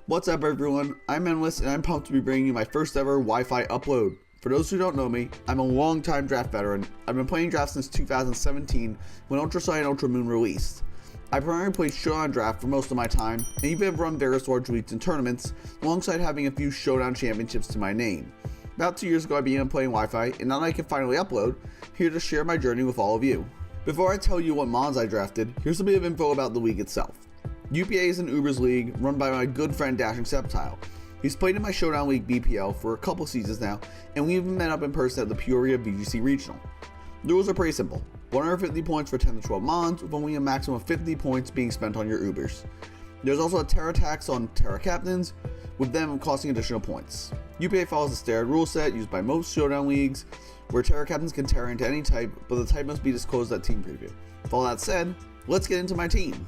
What's up everyone, I'm Endless and I'm pumped to be bringing you my first ever Wi-Fi upload. For those who don't know me, I'm a long-time draft veteran. I've been playing draft since 2017 when Ultra Sun and Ultra Moon released. I primarily play Showdown Draft for most of my time, and even have run various large leagues and tournaments, alongside having a few Showdown championships to my name. About 2 years ago I began playing Wi-Fi, and now that I can finally upload, here to share my journey with all of you. Before I tell you what mons I drafted, here's a bit of info about the league itself. UPA is an Ubers league run by my good friend Dashing Septile. He's played in my Showdown League BPL for a couple seasons now, and we even met up in person at the Peoria VGC Regional. The rules are pretty simple: 150 points for 10 to 12 mons, with only a maximum of 50 points being spent on your Ubers. There's also a Terra tax on Terra captains, with them costing additional points. UPA follows the standard rule set used by most Showdown leagues, where Terra captains can Terra into any type, but the type must be disclosed at team preview. With all that said, let's get into my team.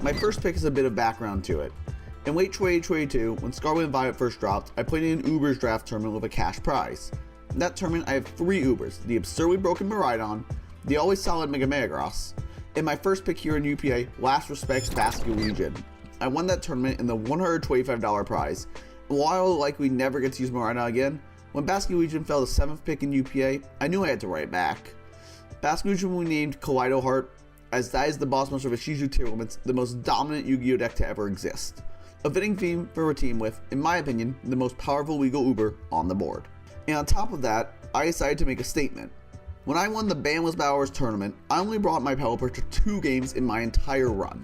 My first pick is a bit of background to it. In late 2022, when Scarlet and Violet first dropped, I played in an Ubers draft tournament with a cash prize. In that tournament, I have 3 Ubers: the absurdly broken Miraidon, the always solid Mega Metagross, and my first pick here in UPA, Last Respects Basket Legion. I won that tournament in the $125 prize, and while I will likely never get to use Miraidon again, when Basket Legion fell to 7th pick in UPA, I knew I had to write it back. Basket Legion will be named Kaleido Heart, as that is the boss monster of Shizu tier limits, the most dominant Yu-Gi-Oh deck to ever exist. A fitting theme for a team with, in my opinion, the most powerful legal Uber on the board. And on top of that, I decided to make a statement. When I won the Bandless Battle Wars tournament, I only brought my Pelipper to 2 games in my entire run.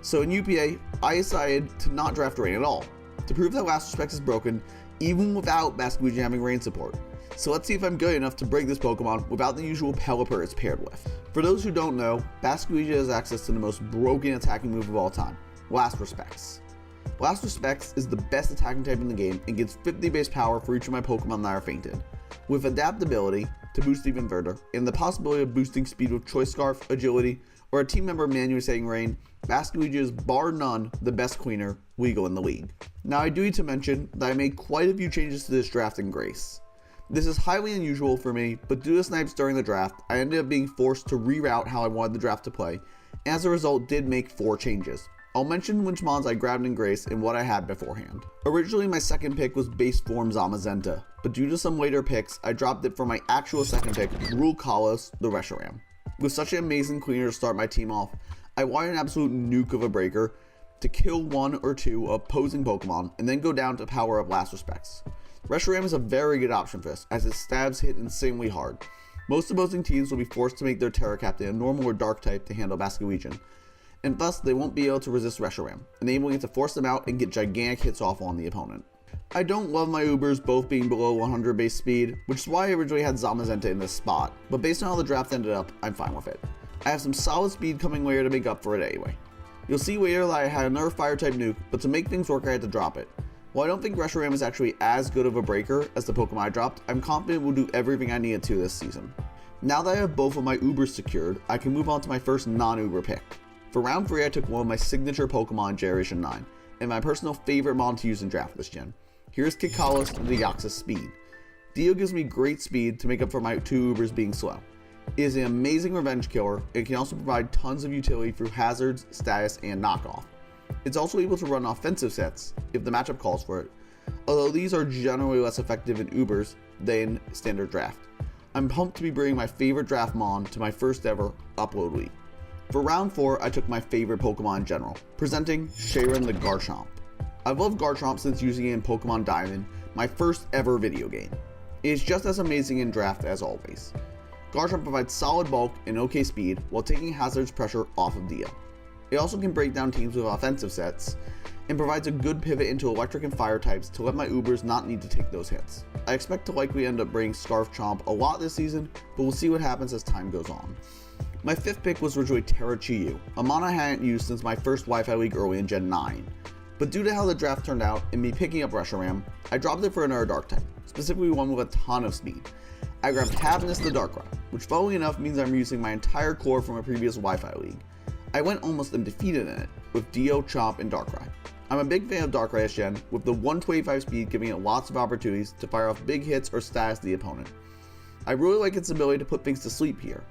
So in UPA, I decided to not draft Rain at all, to prove that Last Respects is broken, even without Basket Legion having Rain support. So let's see if I'm good enough to break this Pokemon without the usual Pelipper it's paired with. For those who don't know, Basket Legion has access to the most broken attacking move of all time, Last Respects. Last Respects is the best attacking type in the game and gives 50 base power for each of my Pokemon that are fainted. With adaptability to boost the Inverter, and the possibility of boosting speed with Choice Scarf, Agility, or a team member manually setting Rain, Basket Legion is bar none the best cleaner legal in the league. Now I do need to mention that I made quite a few changes to this draft in Grace. This is highly unusual for me, but due to snipes during the draft, I ended up being forced to reroute how I wanted the draft to play, and as a result did make 4 changes. I'll mention which mons I grabbed in Grace and what I had beforehand. Originally my second pick was base form Zamazenta, but due to some later picks, I dropped it for my actual second pick, Rule Kalos, the Reshiram. With such an amazing cleaner to start my team off, I wanted an absolute nuke of a breaker to kill 1 or 2 opposing Pokemon and then go down to power up Last Respects. Reshiram is a very good option for this, as its stabs hit insanely hard. Most opposing teams will be forced to make their Terra Captain a normal or dark type to handle Basket Legion, and thus they won't be able to resist Reshiram, enabling it to force them out and get gigantic hits off on the opponent. I don't love my Ubers both being below 100 base speed, which is why I originally had Zamazenta in this spot, but based on how the draft ended up, I'm fine with it. I have some solid speed coming later to make up for it anyway. You'll see later that I had another fire type nuke, but to make things work I had to drop it. While I don't think Reshiram is actually as good of a breaker as the Pokemon I dropped, I'm confident it will do everything I needed to this season. Now that I have both of my Ubers secured, I can move on to my first non-Uber pick. For round 3 I took one of my signature Pokemon Generation 9, and my personal favorite mon to use in draft this gen. Here's Kikalos the Deoxys Speed. Dio gives me great speed to make up for my 2 Ubers being slow. It is an amazing revenge killer, and can also provide tons of utility through hazards, status, and knockoff. It's also able to run offensive sets if the matchup calls for it, although these are generally less effective in Ubers than standard draft. I'm pumped to be bringing my favorite draft mon to my first ever upload league. For round 4 I took my favorite Pokemon in general, presenting Sharon the Garchomp. I've loved Garchomp since using it in Pokemon Diamond, my first ever video game. It is just as amazing in draft as always. Garchomp provides solid bulk and okay speed while taking hazards pressure off of Dio. It also can break down teams with offensive sets, and provides a good pivot into electric and fire types to let my Ubers not need to take those hits. I expect to likely end up bringing Scarf Chomp a lot this season, but we'll see what happens as time goes on. My 5th pick was originally Terra Chiyu, a mon I hadn't used since my first Wi-Fi League early in Gen 9. But due to how the draft turned out and me picking up Reshiram, I dropped it for another dark type, specifically one with a ton of speed. I grabbed Havnus the Darkrai, which funnily enough means I'm using my entire core from a previous Wi-Fi League. I went almost undefeated in it, with Dio, Chomp, and Darkrai. I'm a big fan of Darkrai this gen, with the 125 speed giving it lots of opportunities to fire off big hits or status the opponent. I really like its ability to put things to sleep here,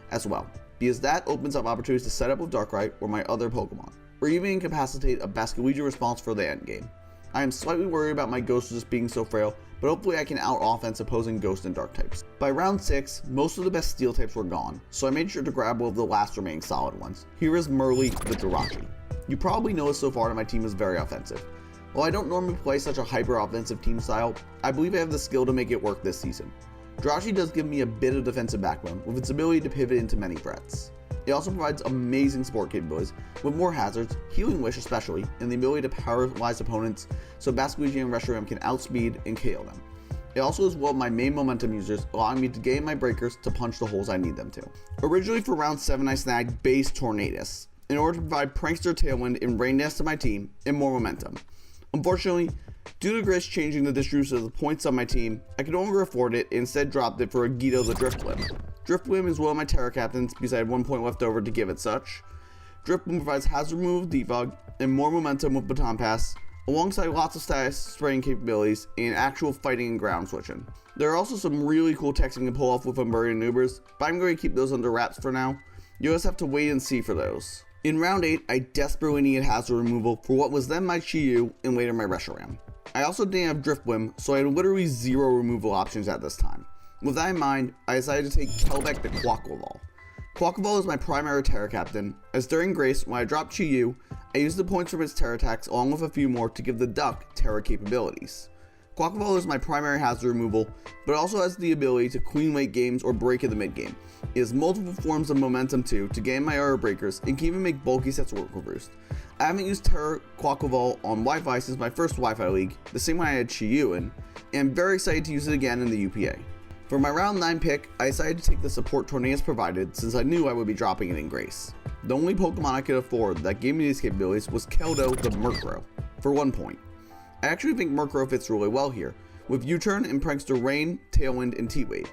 as well, because that opens up opportunities to set up with Darkrai or my other Pokemon, or even incapacitate a Basket Legion response for the endgame. I am slightly worried about my ghost just being so frail, but hopefully I can out-offense opposing ghost and dark types. By round 6, most of the best steel types were gone, so I made sure to grab one of the last remaining solid ones. Here is Merly the Jirachi. You probably noticed so far that my team is very offensive. While I don't normally play such a hyper-offensive team style, I believe I have the skill to make it work this season. Jirachi does give me a bit of defensive backbone, with its ability to pivot into many threats. It also provides amazing support capabilities, with more hazards, Healing Wish especially, and the ability to paralyze opponents so Basilisk and Reshiram can outspeed and KO them. It also is one of my main momentum users, allowing me to gain my breakers to punch the holes I need them to. Originally for round 7 I snagged Base Tornadus, in order to provide Prankster Tailwind and Rain Dance to my team, and more momentum. Unfortunately, due to Gris changing the distribution of the points on my team, I could no longer afford it and instead dropped it for a Guido the Driftblim. Driftblim is one of my Terra captains because I had 1 point left over to give it such. Driftblim provides hazard remove with defog and more momentum with baton pass, alongside lots of status spraying capabilities and actual fighting and ground switching. There are also some really cool techs you can pull off with Umburian Nubers, but I'm going to keep those under wraps for now. You'll just have to wait and see for those. In round 8, I desperately needed hazard removal for what was then my Chi-Yu and later my Reshiram. I also didn't have Driftblim, so I had literally 0 removal options at this time. With that in mind, I decided to take Kelbeck the Quaquaval. Quaquaval is my primary Terra captain, as during Grace, when I dropped Chi-Yu, I used the points from its Terra attacks along with a few more to give the duck Terra capabilities. Quaquaval is my primary hazard removal, but it also has the ability to clean late games or break in the mid game. It has multiple forms of momentum too to gain my aura breakers and can even make bulky sets work with Roost. I haven't used Terra Quaquaval on Wi-Fi since my first Wi-Fi league, the same one I had Chi-Yu in, and I'm very excited to use it again in the UPA. For my round 9 pick, I decided to take the support Tornadus provided since I knew I would be dropping it in Grace. The only Pokemon I could afford that gave me these capabilities was Keldo the Murkrow, for 1 point. I actually think Murkrow fits really well here, with U-Turn and Prankster Rain, Tailwind, and T-Wave.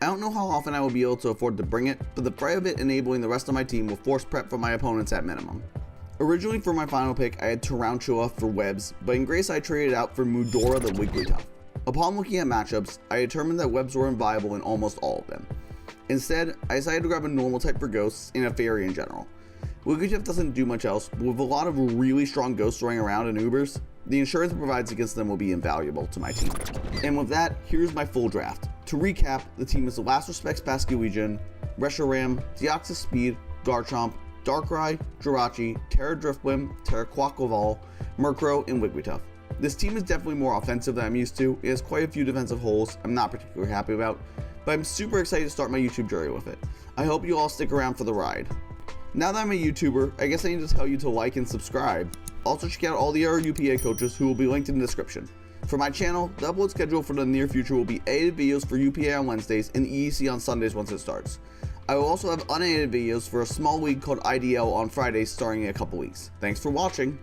I don't know how often I will be able to afford to bring it, but the threat of it enabling the rest of my team will force prep for my opponents at minimum. Originally for my final pick, I had Tarantula for webs, but in Grace I traded out for Mudora the Wigglytuff. Upon looking at matchups, I determined that webs were inviable in almost all of them. Instead, I decided to grab a normal type for ghosts and a fairy in general. Wigglytuff doesn't do much else, but with a lot of really strong ghosts running around in Ubers, the insurance it provides against them will be invaluable to my team. And with that, here's my full draft. To recap, the team is the Last Respects Basculegion, Reshiram, Deoxys Speed, Garchomp, Darkrai, Jirachi, Terra Driftblim, Terra Quaquaval, Murkrow, and Wigglytuff. This team is definitely more offensive than I'm used to. It has quite a few defensive holes I'm not particularly happy about, but I'm super excited to start my YouTube journey with it. I hope you all stick around for the ride. Now that I'm a YouTuber, I guess I need to tell you to like and subscribe. Also check out all the other UPA coaches who will be linked in the description. For my channel, the upload schedule for the near future will be edited videos for UPA on Wednesdays and EEC on Sundays once it starts. I will also have unedited videos for a small league called IDL on Fridays starting in a couple weeks. Thanks for watching.